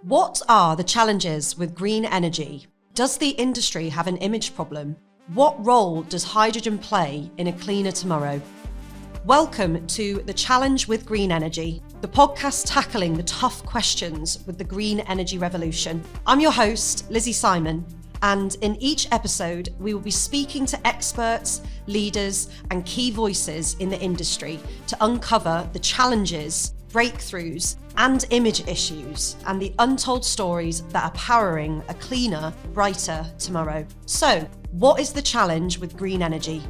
What are the challenges with green energy? Does the industry have an image problem? What role does hydrogen play in a cleaner tomorrow? Welcome to The Challenge with Green Energy, the podcast tackling the tough questions with the green energy revolution. I'm your host, Lizzie Simon, and in each episode, we will be speaking to experts, leaders, and key voices in the industry to uncover the challenges, breakthroughs, and image issues, and the untold stories that are powering a cleaner, brighter tomorrow. So, what is the challenge with green energy?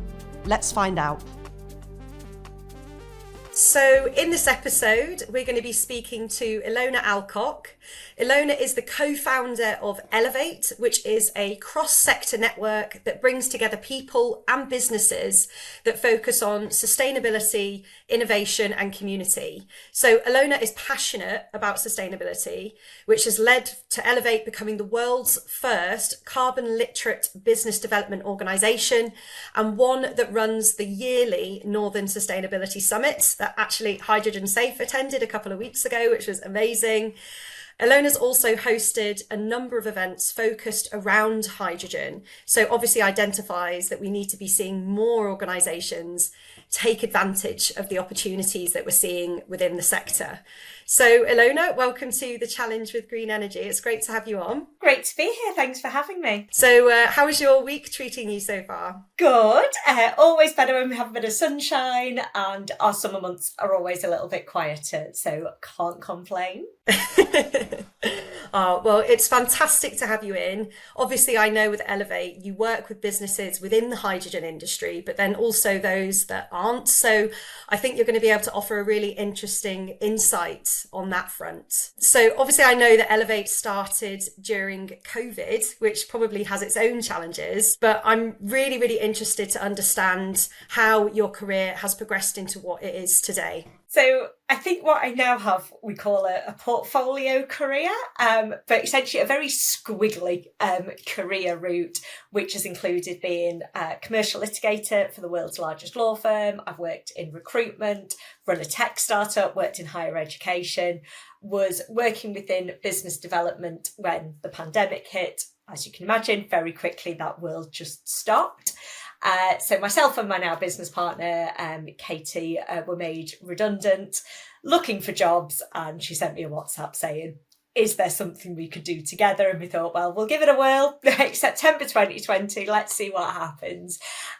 Let's find out. So in this episode, we're going to be speaking to Ilona Alcock. Ilona is the co-founder of Elevate, which is a cross-sector network that brings together people and businesses that focus on sustainability, innovation and community. So Ilona is passionate about sustainability, which has led to Elevate becoming the world's first carbon literate business development organisation, and one that runs the yearly Northern Sustainability Summit that actually Hydrogen Safe attended a couple of weeks ago, which was amazing. Ilona's also hosted a number of events focused around hydrogen, so obviously identifies that we need to be seeing more organisations take advantage of the opportunities that we're seeing within the sector. So Ilona, welcome to The Challenge with Green Energy. It's great to have you on. Great to be here. Thanks for having me. So how is your week treating you so far? Good. Always better when we have a bit of sunshine, and our summer months are always a little bit quieter, so can't complain. Oh, well, it's fantastic to have you in. Obviously, I know with Elevate, you work with businesses within the hydrogen industry, but then also those that aren't. So I think you're going to be able to offer a really interesting insight on that front. So obviously, I know that Elevate started during COVID, which probably has its own challenges, but I'm really, really interested to understand how your career has progressed into what it is today. So I think what I now have, we call a portfolio career, but essentially a very squiggly career route, which has included being a commercial litigator for the world's largest law firm. I've worked in recruitment, run a tech startup, worked in higher education, was working within business development when the pandemic hit. As you can imagine, very quickly that world just stopped. So myself and my now business partner, Katie, were made redundant, looking for jobs, and she sent me a WhatsApp saying, is there something we could do together? And we thought, well, we'll give it a whirl. September 2020, let's see what happens.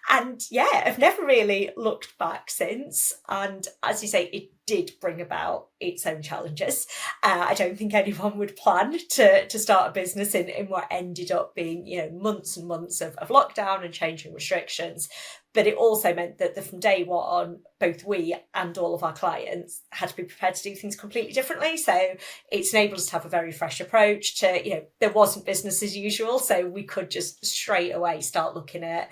And yeah, I've never really looked back since. And as you say, it did bring about its own challenges. I don't think anyone would plan to start a business in what ended up being, months and months of lockdown and changing restrictions. But it also meant that from day one, both we and all of our clients had to be prepared to do things completely differently. So it's enabled us to have a very fresh approach to, there wasn't business as usual. So we could just straight away start looking at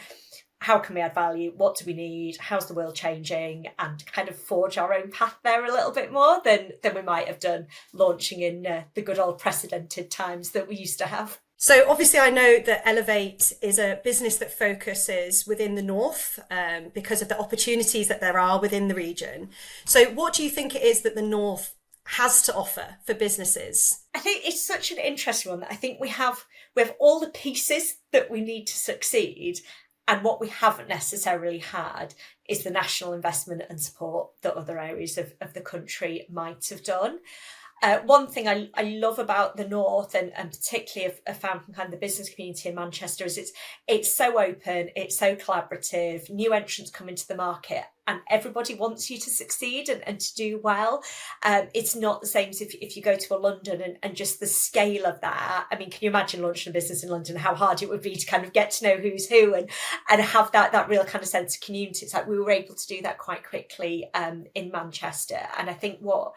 how can we add value? What do we need? How's the world changing? And kind of forge our own path there a little bit more than we might have done launching in the good old precedented times that we used to have. So obviously I know that Elevate is a business that focuses within the North because of the opportunities that there are within the region. So what do you think it is that the North has to offer for businesses? I think it's such an interesting one that I think we have all the pieces that we need to succeed. And what we haven't necessarily had is the national investment and support that other areas of the country might have done. One thing I love about the North, and particularly have found from kind of the business community in Manchester, is it's so open, it's so collaborative, new entrants come into the market and everybody wants you to succeed and to do well. It's not the same as if you go to a London and just the scale of that. I mean, can you imagine launching a business in London, how hard it would be to kind of get to know who's who and have that real kind of sense of community? It's like we were able to do that quite quickly in Manchester. And I think what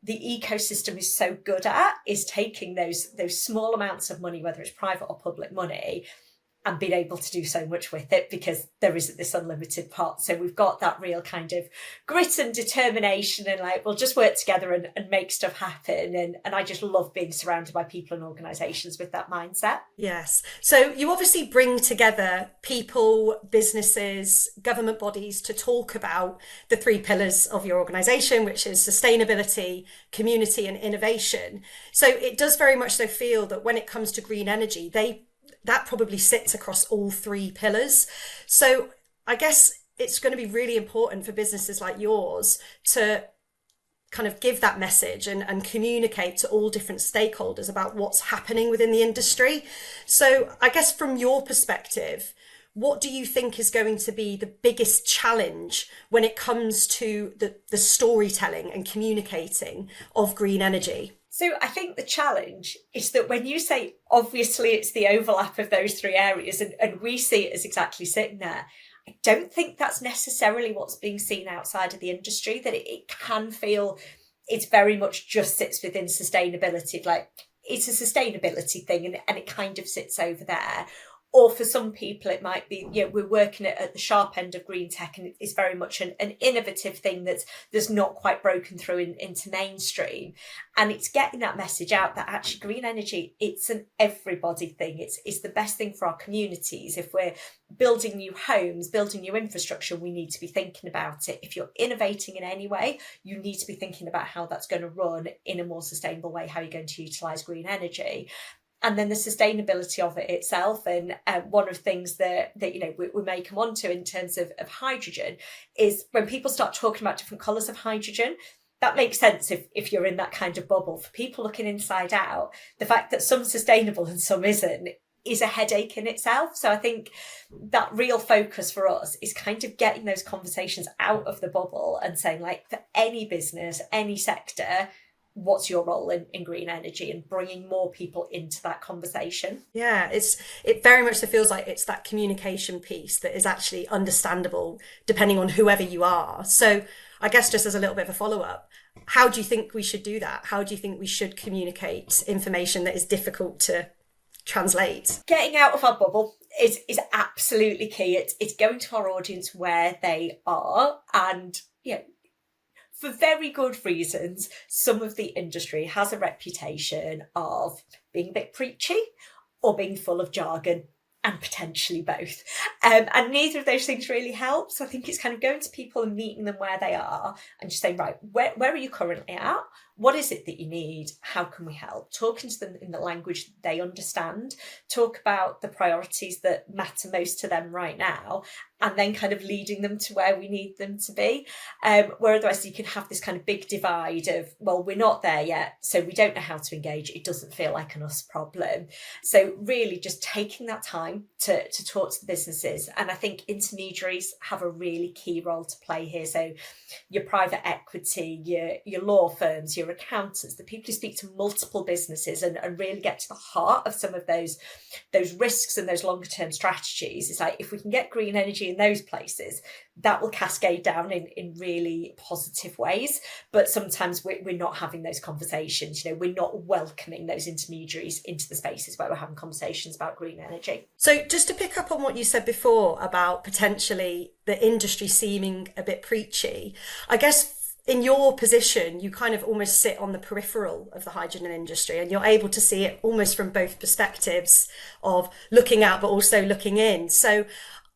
the ecosystem is so good at is taking those small amounts of money, whether it's private or public money, and being able to do so much with it because there isn't this unlimited pot. So we've got that real kind of grit and determination and like, we'll just work together and make stuff happen. And I just love being surrounded by people and organisations with that mindset. Yes. So you obviously bring together people, businesses, government bodies to talk about the three pillars of your organisation, which is sustainability, community and innovation. So it does very much so feel that when it comes to green energy, that probably sits across all three pillars. So I guess it's going to be really important for businesses like yours to kind of give that message and communicate to all different stakeholders about what's happening within the industry. So I guess from your perspective, what do you think is going to be the biggest challenge when it comes to the storytelling and communicating of green energy? So I think the challenge is that when you say, obviously, it's the overlap of those three areas, and we see it as exactly sitting there, I don't think that's necessarily what's being seen outside of the industry, that it can feel it's very much just sits within sustainability. Like it's a sustainability thing and it kind of sits over there. Or for some people, it might be, we're working at the sharp end of green tech and it's very much an innovative thing that's not quite broken through into mainstream. And it's getting that message out that actually green energy, it's an everybody thing. It's the best thing for our communities. If we're building new homes, building new infrastructure, we need to be thinking about it. If you're innovating in any way, you need to be thinking about how that's going to run in a more sustainable way, how you're going to utilise green energy. And then the sustainability of it itself. And one of the things that we may come on to in terms of hydrogen is when people start talking about different colours of hydrogen, that makes sense if you're in that kind of bubble. For people looking inside out, the fact that some's sustainable and some isn't is a headache in itself. So I think that real focus for us is kind of getting those conversations out of the bubble and saying, like, for any business, any sector, what's your role in green energy, and bringing more people into that conversation. Yeah, it very much feels like it's that communication piece that is actually understandable depending on whoever you are. So I guess just as a little bit of a follow-up, how do you think we should do that? How do you think we should communicate information that is difficult to translate? Getting out of our bubble is absolutely key. It's going to our audience where they are, and for very good reasons, some of the industry has a reputation of being a bit preachy or being full of jargon, and potentially both. And neither of those things really help. So I think it's kind of going to people and meeting them where they are and just saying, right, where are you currently at? What is it that you need? How can we help? Talking to them in the language they understand. Talk about the priorities that matter most to them right now, and then kind of leading them to where we need them to be. Where otherwise you can have this kind of big divide of, well, we're not there yet, so we don't know how to engage. It doesn't feel like an us problem. So really just taking that time to talk to the businesses. And I think intermediaries have a really key role to play here. So your private equity, your law firms, your accountants, the people who speak to multiple businesses and really get to the heart of some of those risks and those longer term strategies. It's like, if we can get green energy in those places, that will cascade down in really positive ways. But sometimes we're not having those conversations. We're not welcoming those intermediaries into the spaces where we're having conversations about green energy. So just to pick up on what you said before about potentially the industry seeming a bit preachy, I guess in your position, you kind of almost sit on the peripheral of the hydrogen industry, and you're able to see it almost from both perspectives of looking out, but also looking in. So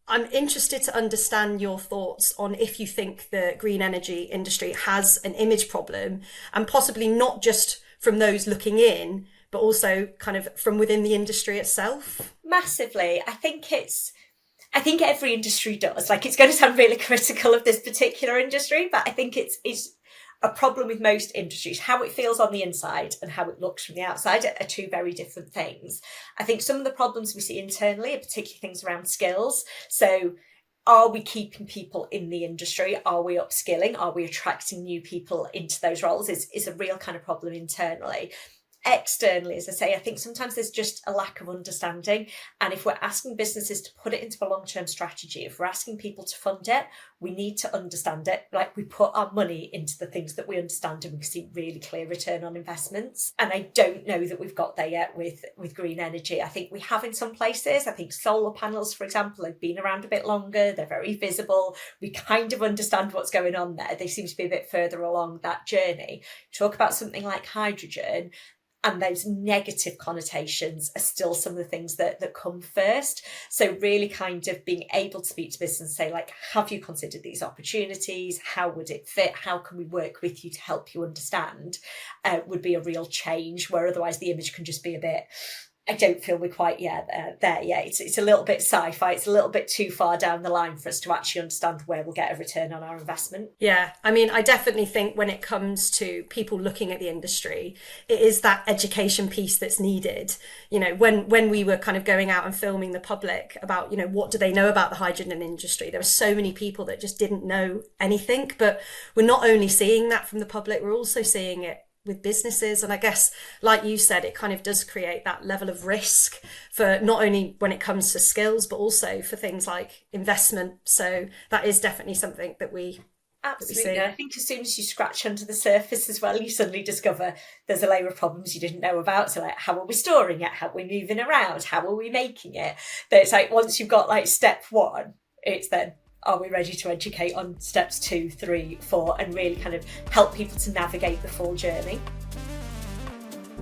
I'm interested to understand your thoughts on if you think the green energy industry has an image problem, and possibly not just from those looking in, but also kind of from within the industry itself. Massively. I think every industry does. Like, it's going to sound really critical of this particular industry, but I think it's a problem with most industries. How it feels on the inside and how it looks from the outside are two very different things. I think some of the problems we see internally are particularly things around skills. So are we keeping people in the industry? Are we upskilling? Are we attracting new people into those roles? Is a real kind of problem internally. externally, as I say, I think sometimes there's just a lack of understanding. And if we're asking businesses to put it into a long-term strategy, if we're asking people to fund it, we need to understand it. Like, we put our money into the things that we understand and we see really clear return on investments. And I don't know that we've got there yet with green energy. I think we have in some places. I think solar panels, for example, have been around a bit longer. They're very visible. We kind of understand what's going on there. They seem to be a bit further along that journey. Talk about something like hydrogen, and those negative connotations are still some of the things that come first. So really kind of being able to speak to business and say, like, have you considered these opportunities? How would it fit? How can we work with you to help you understand? Would be a real change, where otherwise the image can just be a bit, I don't feel we're quite there yet. It's a little bit sci-fi. It's a little bit too far down the line for us to actually understand where we'll get a return on our investment. Yeah, I mean, I definitely think when it comes to people looking at the industry, it is that education piece that's needed. You know, when we were kind of going out and filming the public about, you know, what do they know about the hydrogen industry, there were so many people that just didn't know anything. But we're not only seeing that from the public, we're also seeing it with businesses. And I guess, like you said, it kind of does create that level of risk for not only when it comes to skills, but also for things like investment. So that is definitely something that we Absolutely. I think as soon as you scratch under the surface as well, you suddenly discover there's a layer of problems you didn't know about. So like, how are we storing it? How are we moving around? How are we making it? But it's like, once you've got like step one, it's then, are we ready to educate on steps 2, 3, 4, and really kind of help people to navigate the full journey?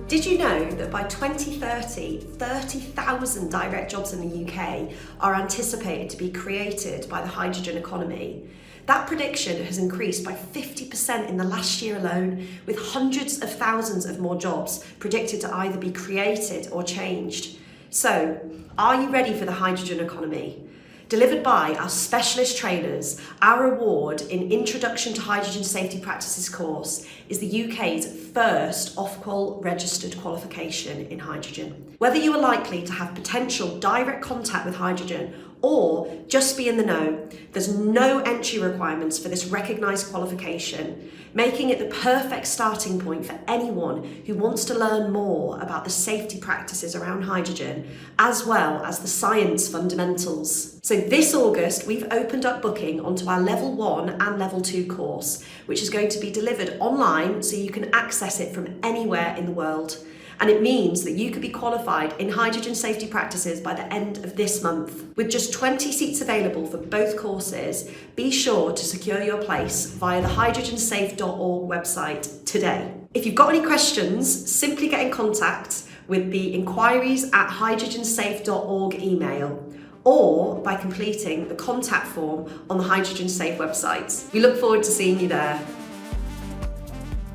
Did you know that by 2030, 30,000 direct jobs in the UK are anticipated to be created by the hydrogen economy? That prediction has increased by 50% in the last year alone, with hundreds of thousands of more jobs predicted to either be created or changed. So, are you ready for the hydrogen economy? Delivered by our specialist trainers, our award in Introduction to Hydrogen Safety Practices course is the UK's first Ofqual registered qualification in hydrogen. Whether you are likely to have potential direct contact with hydrogen or just be in the know, there's no entry requirements for this recognised qualification, making it the perfect starting point for anyone who wants to learn more about the safety practices around hydrogen, as well as the science fundamentals. So this August, we've opened up booking onto our Level 1 and Level 2 course, which is going to be delivered online so you can access it from anywhere in the world. And it means that you could be qualified in hydrogen safety practices by the end of this month. With just 20 seats available for both courses, be sure to secure your place via the hydrogensafe.org website today. If you've got any questions, simply get in contact with the inquiries@hydrogensafe.org email, or by completing the contact form on the Hydrogen Safe website. We look forward to seeing you there.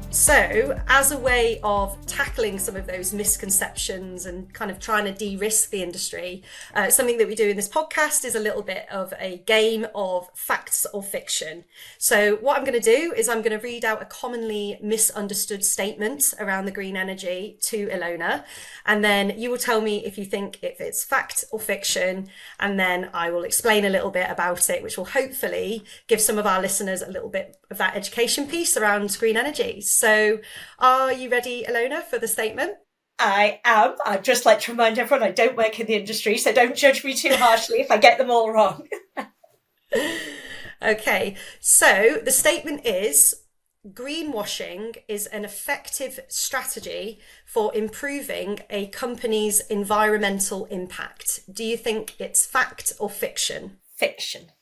So, as a way of tackling some of those misconceptions and kind of trying to de-risk the industry, something that we do in this podcast is a little bit of a game of facts or fiction. So what I'm going to do is I'm going to read out a commonly misunderstood statement around the green energy to Ilona, and then you will tell me if you think if it's fact or fiction, and then I will explain a little bit about it, which will hopefully give some of our listeners a little bit of that education piece around green energy. So are you ready, Ilona, for the statement? I am. I'd just like to remind everyone I don't work in the industry, so don't judge me too harshly if I get them all wrong. Okay, so the statement is: greenwashing is an effective strategy for improving a company's environmental impact. Do you think it's fact or fiction? Fiction.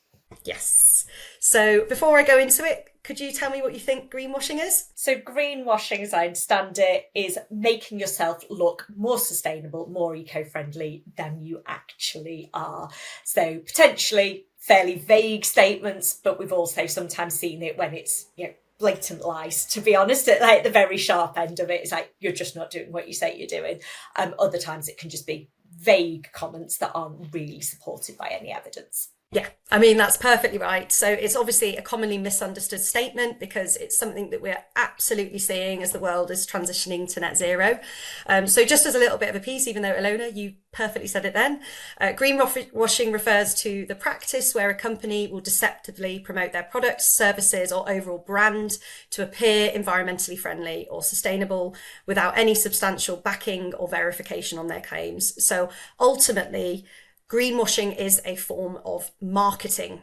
Yes. So before I go into it, could you tell me what you think greenwashing is? So greenwashing, as I understand it, is making yourself look more sustainable, more eco-friendly than you actually are. So potentially fairly vague statements, but we've also sometimes seen it when it's, you know, blatant lies, to be honest, at like the very sharp end of it. It's like, you're just not doing what you say you're doing. Other times it can just be vague comments that aren't really supported by any evidence. Yeah, I mean, that's perfectly right. So it's obviously a commonly misunderstood statement because it's something that we're absolutely seeing as the world is transitioning to net zero. So just as a little bit of a piece, even though Ilona, you perfectly said it then, greenwashing refers to the practice where a company will deceptively promote their products, services, or overall brand to appear environmentally friendly or sustainable without any substantial backing or verification on their claims. So ultimately, greenwashing is a form of marketing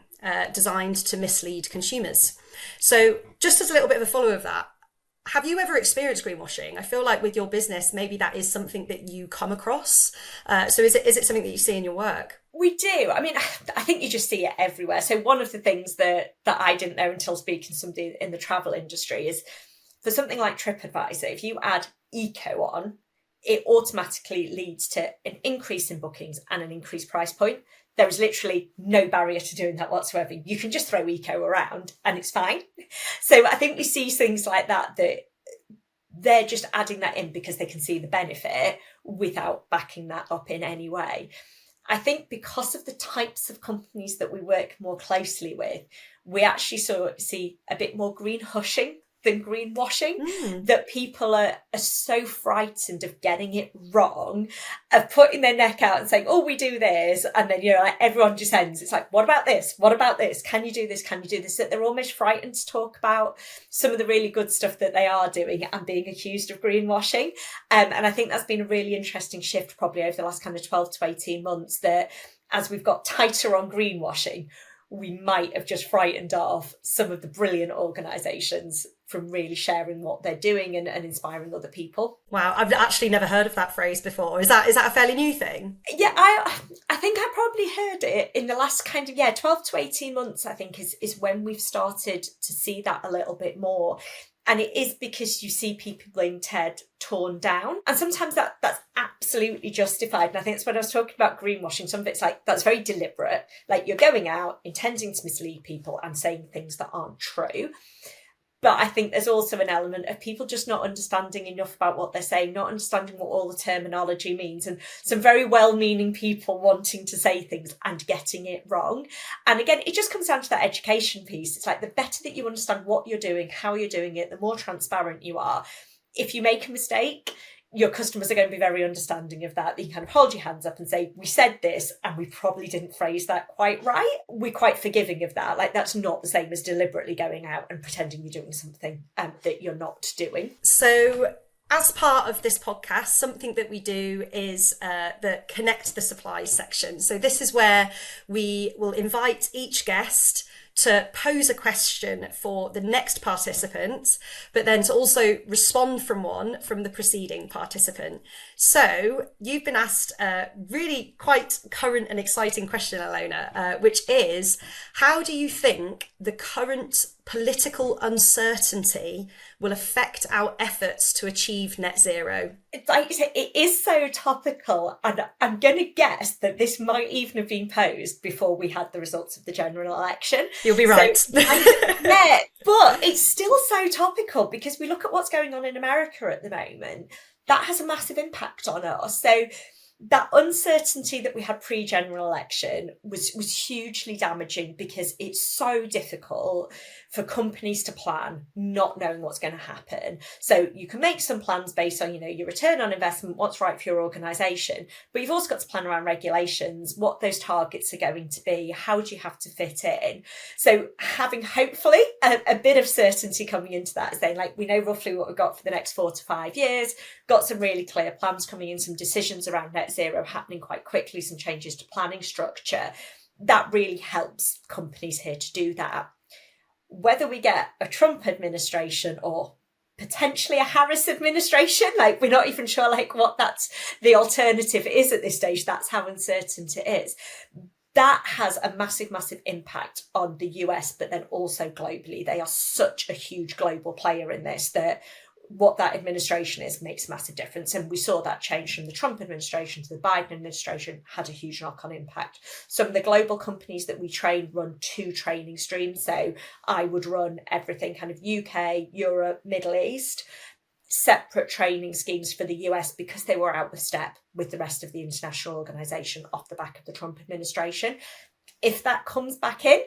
designed to mislead consumers. So, just as a little bit of a follow of that, have you ever experienced greenwashing? I feel like with your business, maybe that is something that you come across. So, is it something that you see in your work? We do. I mean, I think you just see it everywhere. So one of the things that I didn't know until speaking to somebody in the travel industry is for something like TripAdvisor, if you add eco on, it automatically leads to an increase in bookings and an increased price point. There is literally no barrier to doing that whatsoever. You can just throw eco around and it's fine. So I think we see things like that they're just adding that in because they can see the benefit without backing that up in any way. I think because of the types of companies that we work more closely with, we actually see a bit more green hushing than greenwashing, that people are so frightened of getting it wrong, of putting their neck out and saying, oh, we do this. And then, like everyone just ends. It's like, what about this? What about this? Can you do this? Can you do this? That they're almost frightened to talk about some of the really good stuff that they are doing and being accused of greenwashing. And I think that's been a really interesting shift probably over the last kind of 12 to 18 months, that as we've got tighter on greenwashing, we might have just frightened off some of the brilliant organisations from really sharing what they're doing and inspiring other people. Wow, I've actually never heard of that phrase before. Is that a fairly new thing? Yeah, I think I probably heard it in the last kind of 12 to 18 months, I think is when we've started to see that a little bit more. And it is because you see people being torn down. And sometimes that's absolutely justified. And I think that's when I was talking about greenwashing. Some of it's like, that's very deliberate. Like you're going out intending to mislead people and saying things that aren't true. But I think there's also an element of people just not understanding enough about what they're saying, not understanding what all the terminology means, and some very well-meaning people wanting to say things and getting it wrong. And again, it just comes down to that education piece. It's like the better that you understand what you're doing, how you're doing it, the more transparent you are. If you make a mistake, your customers are going to be very understanding of that. You kind of hold your hands up and say, we said this and we probably didn't phrase that quite right. We're quite forgiving of that. Like that's not the same as deliberately going out and pretending you're doing something that you're not doing. So as part of this podcast, something that we do is the Connect the Supplies section. So this is where we will invite each guest to pose a question for the next participant, but then to also respond from one from the preceding participant. So you've been asked a really quite current and exciting question, Ilona, which is, how do you think the current political uncertainty will affect our efforts to achieve net zero? Like you say, it is so topical, and I'm going to guess that this might even have been posed before we had the results of the general election. You'll be right. Yeah, but it's still so topical because we look at what's going on in America at the moment. That has a massive impact on us. So that uncertainty that we had pre-general election was hugely damaging because it's so difficult for companies to plan not knowing what's going to happen. So you can make some plans based on, your return on investment, what's right for your organisation, but you've also got to plan around regulations, what those targets are going to be, how do you have to fit in. So having hopefully a bit of certainty coming into that, saying like, we know roughly what we've got for the next 4 to 5 years, got some really clear plans coming in, some decisions around net zero happening quite quickly, some changes to planning structure, that really helps companies here to do that. Whether we get a Trump administration or potentially a Harris administration, like we're not even sure like what that's the alternative is at this stage, that's how uncertain it is. That has a massive, massive impact on the US, but then also globally. They are such a huge global player in this that what that administration is makes a massive difference. And we saw that change from the Trump administration to the Biden administration had a huge knock-on impact. Some of the global companies that we train run 2 training streams. So I would run everything kind of UK, Europe, Middle East, separate training schemes for the US because they were out of step with the rest of the international organisation off the back of the Trump administration. If that comes back in,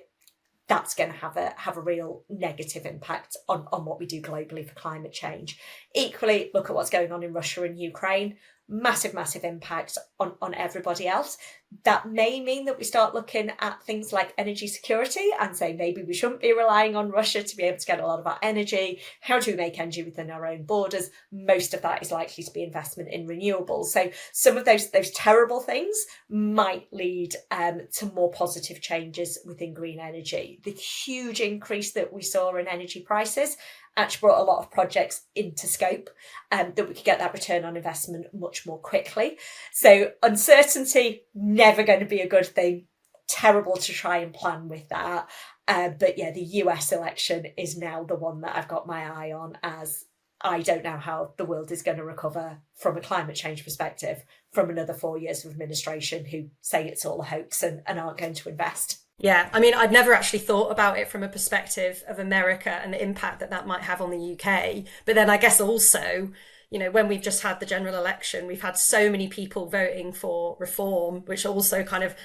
that's going to have a real negative impact on what we do globally for climate change. Equally, look at what's going on in Russia and Ukraine. Massive impact on everybody else. That may mean that we start looking at things like energy security and say maybe we shouldn't be relying on Russia to be able to get a lot of our energy. How do we make energy within our own borders? Most of that is likely to be investment in renewables. So some of those terrible things might lead to more positive changes within green energy. The huge increase that we saw in energy prices actually brought a lot of projects into scope, that we could get that return on investment much more quickly. So uncertainty, never going to be a good thing. Terrible to try and plan with that. But yeah, the US election is now the one that I've got my eye on, as I don't know how the world is going to recover from a climate change perspective from another 4 years of administration who say it's all a hoax and aren't going to invest. Yeah, I mean, I'd never actually thought about it from a perspective of America and the impact that might have on the UK. But then I guess also, when we've just had the general election, we've had so many people voting for reform, which also kind of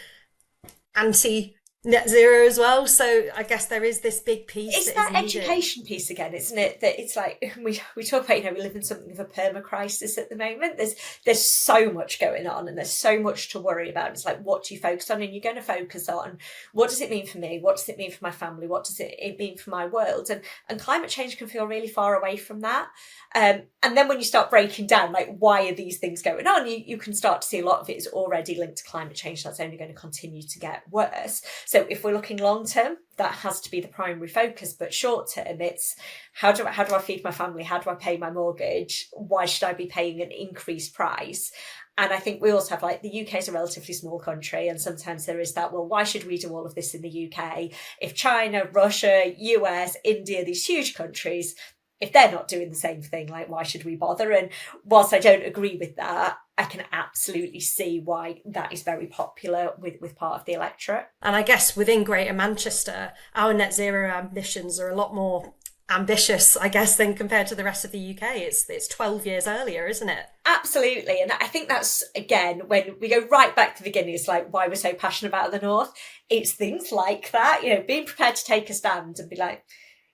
anti-net zero as well. So I guess there is this big piece. It's that education piece again, isn't it? That it's like we talk about, we live in something of a perma crisis at the moment. There's so much going on and there's so much to worry about. It's like, what do you focus on? And you're going to focus on, what does it mean for me? What does it mean for my family? What does it mean for my world? And climate change can feel really far away from that. And then when you start breaking down, like, why are these things going on? You can start to see a lot of it is already linked to climate change. That's only going to continue to get worse. So if we're looking long term, that has to be the primary focus. But short term, it's how do I feed my family? How do I pay my mortgage? Why should I be paying an increased price? And I think we also have, like, the UK is a relatively small country, and sometimes there is that, well, why should we do all of this in the UK? If China, Russia, US, India, these huge countries, if they're not doing the same thing, like, why should we bother? And whilst I don't agree with that, I can absolutely see why that is very popular with part of the electorate. And I guess within Greater Manchester, our net zero ambitions are a lot more ambitious, I guess, than compared to the rest of the UK. It's 12 years earlier, isn't it? Absolutely. And I think that's, again, when we go right back to the beginning, it's like why we're so passionate about the North. It's things like that, being prepared to take a stand and be like,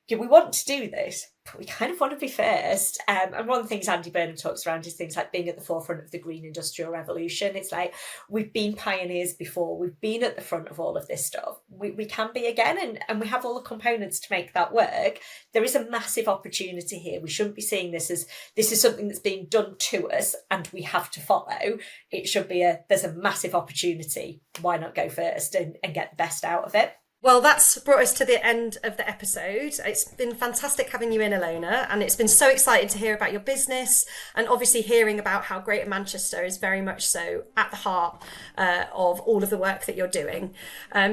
yeah, we want to do this, but we kind of want to be first. And one of the things Andy Burnham talks around is things like being at the forefront of the green industrial revolution. It's like, we've been pioneers before. We've been at the front of all of this stuff. We can be again, and we have all the components to make that work. There is a massive opportunity here. We shouldn't be seeing this as this is something that's being done to us and we have to follow. It should be there's a massive opportunity. Why not go first and get the best out of it? Well, that's brought us to the end of the episode. It's been fantastic having you in, Ilona, and it's been so exciting to hear about your business and obviously hearing about how Greater Manchester is very much so at the heart of all of the work that you're doing.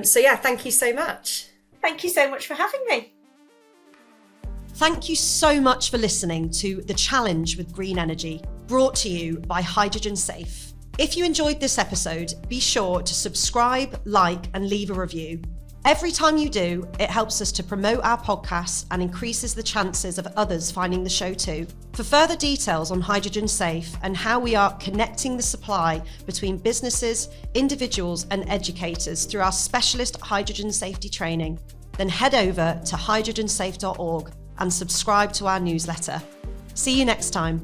So yeah, thank you so much. Thank you so much for having me. Thank you so much for listening to The Challenge with Green Energy, brought to you by Hydrogen Safe. If you enjoyed this episode, be sure to subscribe, like, and leave a review. Every time you do, it helps us to promote our podcasts and increases the chances of others finding the show too. For further details on Hydrogen Safe and how we are connecting the supply between businesses, individuals and educators through our specialist hydrogen safety training, then head over to hydrogensafe.org and subscribe to our newsletter. See you next time.